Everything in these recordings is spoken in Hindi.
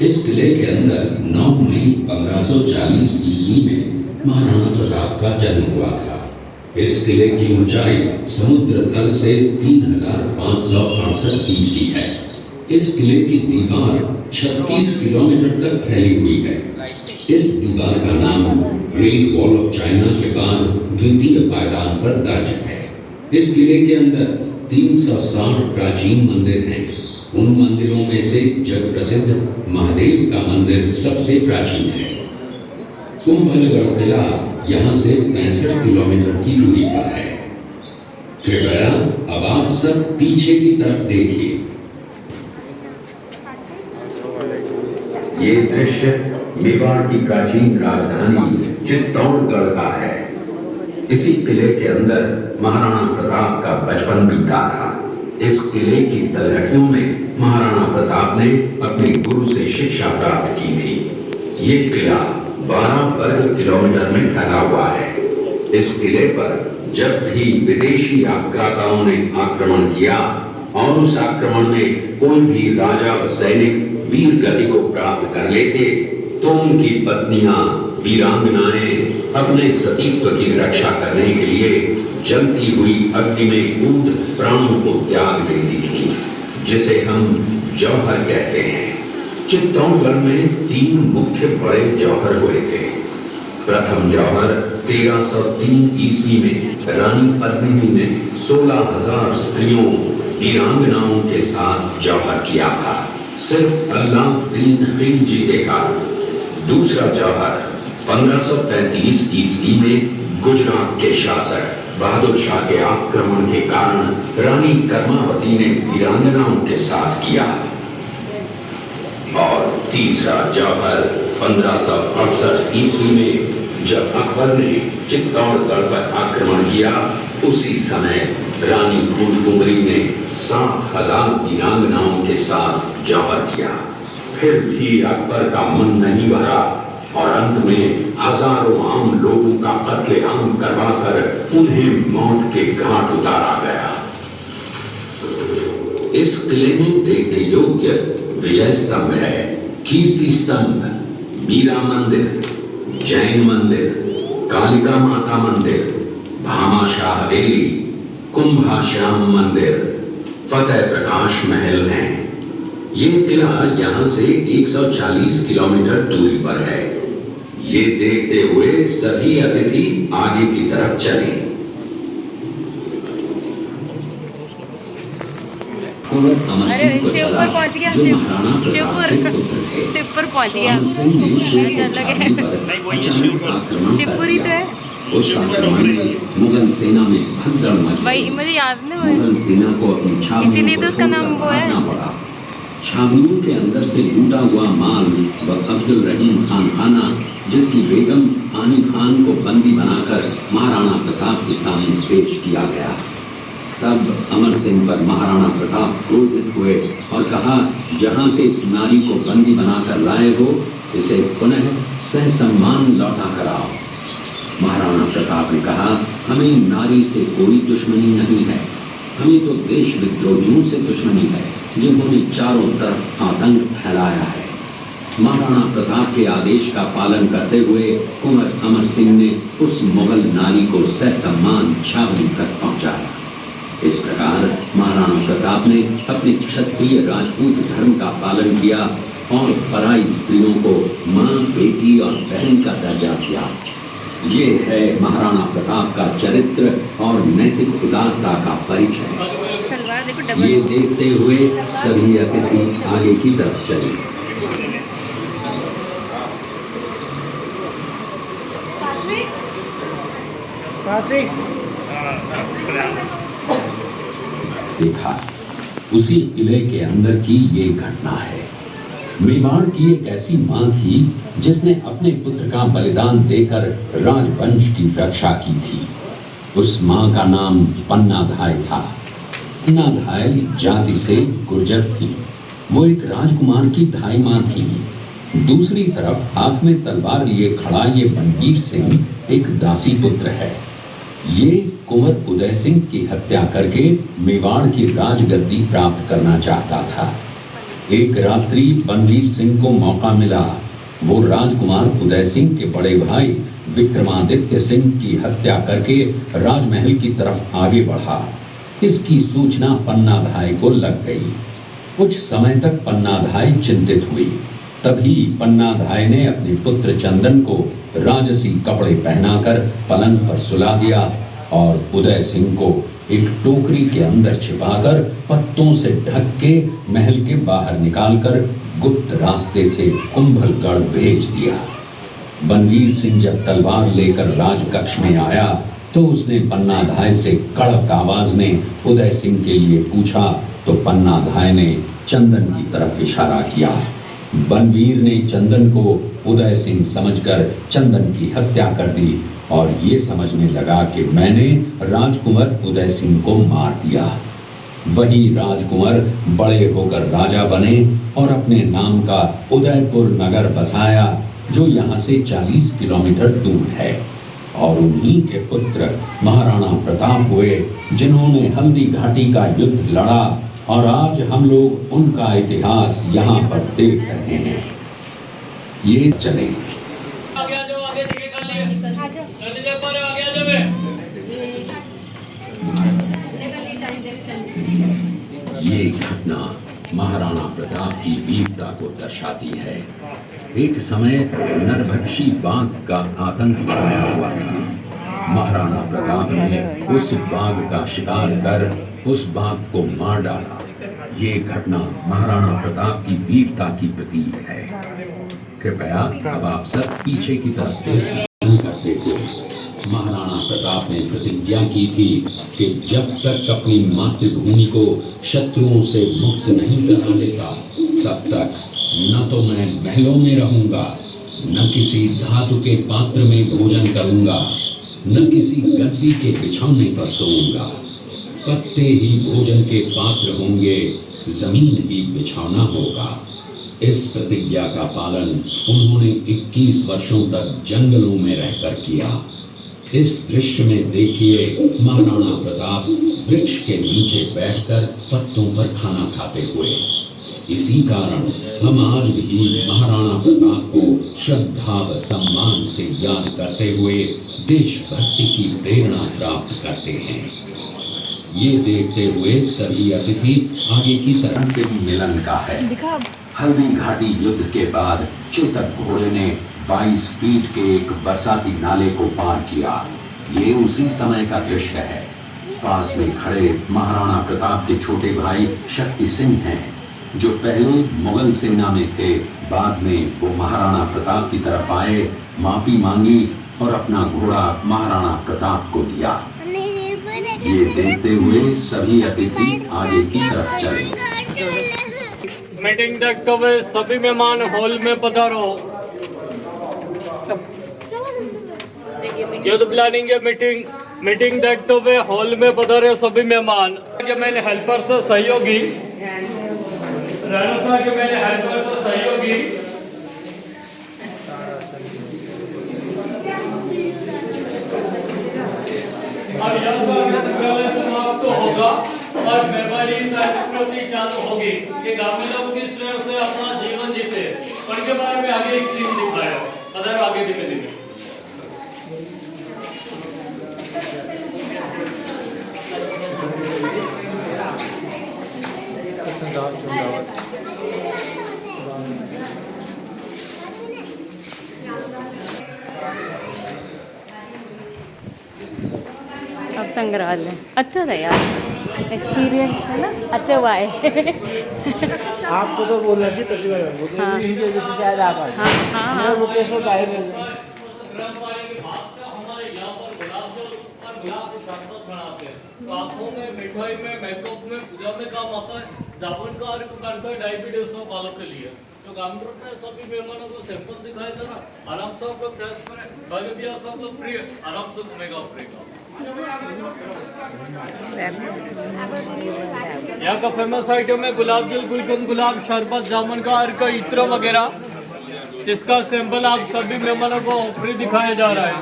इस किले के अंदर 9 मई 1540 ईस्वी में महाराणा प्रताप का जन्म हुआ था। इस किले की ऊंचाई समुद्र तल से 3568 फीट की है। इस किले की दीवार 36 किलोमीटर तक फैली हुई है। इस दीवार का नाम ग्रेट वॉल ऑफ चाइना के बाद द्वितीय पायदान पर दर्ज है। इस किले के अंदर 360 प्राचीन मंदिर हैं। उन मंदिरों में से जग प्रसिद्ध महादेव का मंदिर सबसे प्राचीन है। कुंभलगढ़ किला यहाँ से 65 किलोमीटर की दूरी पर है। कृपया अब आप सब पीछे की तरफ देखिए। ये दृश्य मेवाड़ की प्राचीन राजधानी चित्तौड़गढ़ का है। इसी किले के अंदर महाराणा प्रताप का बचपन बीता था। इस किले की तलहटियों में महाराणा प्रताप ने अपने गुरु से शिक्षा प्राप्त की थी। ये किला 12 वर्ग किलोमीटर में फैला हुआ है। इस किले पर जब भी विदेशी आक्रांताओं ने आक्रमण किया और उस आक्रमण में कोई भी राजा व सैनिक वीर गति को प्राप्त कर लेते तो उनकी पत्नियां वीरांगनाएं अपने सतीत्व की रक्षा करने के लिए जलती हुई अग्नि में कूद प्राणों को त्याग देती थी, जिसे हम जौहर कहते हैं। चित्तौड़गढ़ में 3 मुख्य बड़े जौहर हुए थे। प्रथम जौहर 1303 ईस्वी में रानी पद्मिनी ने 16,000 स्त्रियों वीरांगनाओं के साथ जौहर किया था। सिर्फ अल्लाउद्दीन खिलजी देखा। दूसरा जौहर 1535 ईस्वी में गुजरात के शासक बहादुर शाह के आक्रमण के कारण रानी कर्मावती ने वीरांगनाओं के साथ किया। और तीसरा जौहर 1568 ईस्वी में जब अकबर ने चित्तौड़गढ़ पर आक्रमण किया, उसी समय रानी फूलकुंवरी ने 7,000 वीरांगनाओं के साथ जौहर किया। फिर भी अकबर का मन नहीं भरा और अंत में हजारों आम लोगों का कत्लेआम करवाकर उन्हें मौत के घाट उतारा गया। इस किले में देखने योग्य विजय स्तंभ है, कीर्ति स्तंभ, मीरा मंदिर, जैन मंदिर, कालिका माता मंदिर, भामाशाह हवेली, कुंभाश्याम मंदिर, फतेह प्रकाश महल हैं। ये किला यहाँ से 140 किलोमीटर दूरी पर है। ये देखते हुए सभी अतिथि आगे की तरफ चलें। अरे शिवपुर पहुंच गया। शिवपुर पहुंच गया। शिवपुर ही तो है। उस आक्रमण में मुगल सेना में भगदड़ मच गई। भाई मुझे याद नहीं। मुगल सेना को अपनी छावनी इसीलिए तो उसका नाम वो है। छावनियों के अंदर से लूटा हुआ माल व अब्दुल रहीम खान खाना, जिसकी बेगम आनी खान को बंदी बनाकर महाराणा प्रताप के सामने पेश किया गया। तब अमर सिंह पर महाराणा प्रताप क्रोधित हुए और कहा, जहां से इस नारी को बंदी बनाकर लाए हो, इसे पुनः सहसम्मान लौटा कर आओ। महाराणा प्रताप ने कहा, हमें नारी से कोई दुश्मनी नहीं है, हमें तो देश विद्रोहियों से दुश्मनी है जिन्होंने चारों तरफ आतंक फैलाया है। महाराणा प्रताप के आदेश का पालन करते हुए कुंवर अमर सिंह ने उस मुगल नारी को सहसम्मान छावनी तक पहुंचाया। इस प्रकार महाराणा प्रताप ने अपने क्षत्रिय राजपूत धर्म का पालन किया और पराई स्त्रियों को मां, बेटी और बहन का दर्जा दिया। ये है महाराणा प्रताप का चरित्र और नैतिक उदारता का परिचय। ये देखते हुए सभी अतिथि आगे की तरफ चले। देखा, उसी किले के अंदर की ये घटना है। मेवाड़ की एक ऐसी मां थी जिसने अपने पुत्र का बलिदान देकर राजवंश की रक्षा की थी। उस मां का नाम पन्नाधाय था। पन्नाधाय जाति से गुर्जर थी। वो एक राजकुमार की धाई मां थी। दूसरी तरफ हाथ में तलवार लिए खड़ा ये बनवीर सिंह एक दासी पुत्र है। ये कुंवर उदय सिंह की हत्या करके मेवाड़ की राजगद्दी प्राप्त करना चाहता था। एक रात्रि बनवीर सिंह को मौका मिला। वो राजकुमार उदय सिंह के बड़े भाई विक्रमादित्य सिंह की हत्या करके राजमहल की तरफ आगे बढ़ा। इसकी सूचना पन्नाधाय को लग गई। कुछ समय तक पन्नाधाय चिंतित हुई। तभी पन्नाधाय ने अपने पुत्र चंदन को राजसी कपड़े पहनाकर पलंग पर सुला दिया और उदय सिंह को एक टोकरी के अंदर छिपाकर पत्तों से ढक के महल के बाहर निकालकर गुप्त रास्ते से कुंभलगढ़ भेज दिया। बनवीर सिंह जब तलवार लेकर राजकक्ष में आया तो उसने पन्नाधाय से कड़क आवाज में उदय सिंह के लिए पूछा तो पन्नाधाय ने चंदन की तरफ इशारा किया। बनवीर ने चंदन को उदय सिंह समझकर चंदन की हत्या कर दी और ये समझने लगा कि मैंने राजकुमार उदय सिंह को मार दिया। वही राजकुमार बड़े होकर राजा बने और अपने नाम का उदयपुर नगर बसाया जो यहाँ से 40 किलोमीटर दूर है। और उन्हीं के पुत्र महाराणा प्रताप हुए जिन्होंने हल्दी घाटी का युद्ध लड़ा और आज हम लोग उनका इतिहास यहाँ पर देख रहे हैं। ये चले ये घटना महाराणा प्रताप की वीरता को दर्शाती है। एक समय नरभक्षी बाघ का आतंक छाया हुआ था। महाराणा प्रताप ने उस बाघ का शिकार कर उस बाघ को मार डाला। ये घटना महाराणा प्रताप की वीरता की प्रतीक है। कृपया अब आप सब पीछे की तरफ करते हुए महाराणा प्रताप ने प्रतिज्ञा की थी कि जब तक अपनी मातृभूमि को शत्रुओं से मुक्त नहीं करा लेता तब तक न तो मैं महलों में रहूंगा, न किसी धातु के पात्र में भोजन करूंगा, न किसी गद्दी के बिछौने पर सोऊंगा। पत्ते ही भोजन के पात्र होंगे, जमीन ही बिछौना होगा। इस प्रतिज्ञा का पालन उन्होंने 21 वर्षों तक जंगलों में रहकर किया। इस दृश्य में देखिए महाराणा प्रताप वृक्ष के नीचे बैठकर पत्तों पर खाना खाते हुए। इसी कारण हम आज भी महाराणा प्रताप को श्रद्धा व सम्मान से याद करते हुए देशभक्ति की प्रेरणा प्राप्त करते हैं। ये देखते हुए सभी अतिथि आगे की तरफ के मिलन का है। हल्दी घाटी युद्ध के बाद चेतक घोड़े ने 22 फीट के एक बरसाती नाले को पार किया। ये उसी समय का दृश्य है। पास में खड़े महाराणा प्रताप के छोटे भाई शक्ति सिंह हैं, जो पहले मुगल सेना में थे। बाद में वो महाराणा प्रताप की तरफ आए, माफी मांगी और अपना घोड़ा महाराणा प्रताप को दिया। ये देखते हुए सभी अतिथि आगे की तरफ चले। मीटिंग देखते हुए सभी मेहमान हॉल में पधारो। युद्ध प्लानिंग है मीटिंग देखते हुए हॉल में पधारे सभी मेहमान। कि मैंने हेल्पर से सहयोगी राणा साहब के मैंने हेल्पर से सहयोगी और यह समाप्त होगा और व्यापारी संस्कृति चालू होगी कि गांव लोग किस तरह से अपना जीवन जीते उनके बारे में आगे एक सीन दिखाया। अदर आगे दिखे अब संग्रहालय अच्छा था यार, एक्सपीरियंस है ना, अच्छा हुआ है। आपको तो बोलना चाहिए प्रतिभा को, तो हाँ। इनकी वजह से शायद आप आए। हाँ हाँ हाँ। मुकेश को गाय दे आँखों में, मिठाई में, मेकअप में, पूजा में काम आता है। जामुन का अर्क करता है डायबिटीज वालों के लिए। तो काउंटर पे सभी मेहमानों को सैंपल दिखाई देना, आराम से आप लोग टेस्ट करें। भाई भैया सब लोग फ्री है, आराम से घूमेगा फ्रीगा। यहाँ का फेमस आइटम है गुलाब जल, गुलकंद, गुलाब शरबत, जामुन का अर्क, इत्र वगैरह, जिसका सैंपल आप सभी मेहमानों को फ्री दिखाया जा रहा है।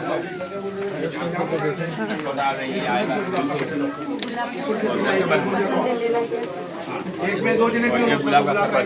एक में 2 जने क्यों? गुलाब का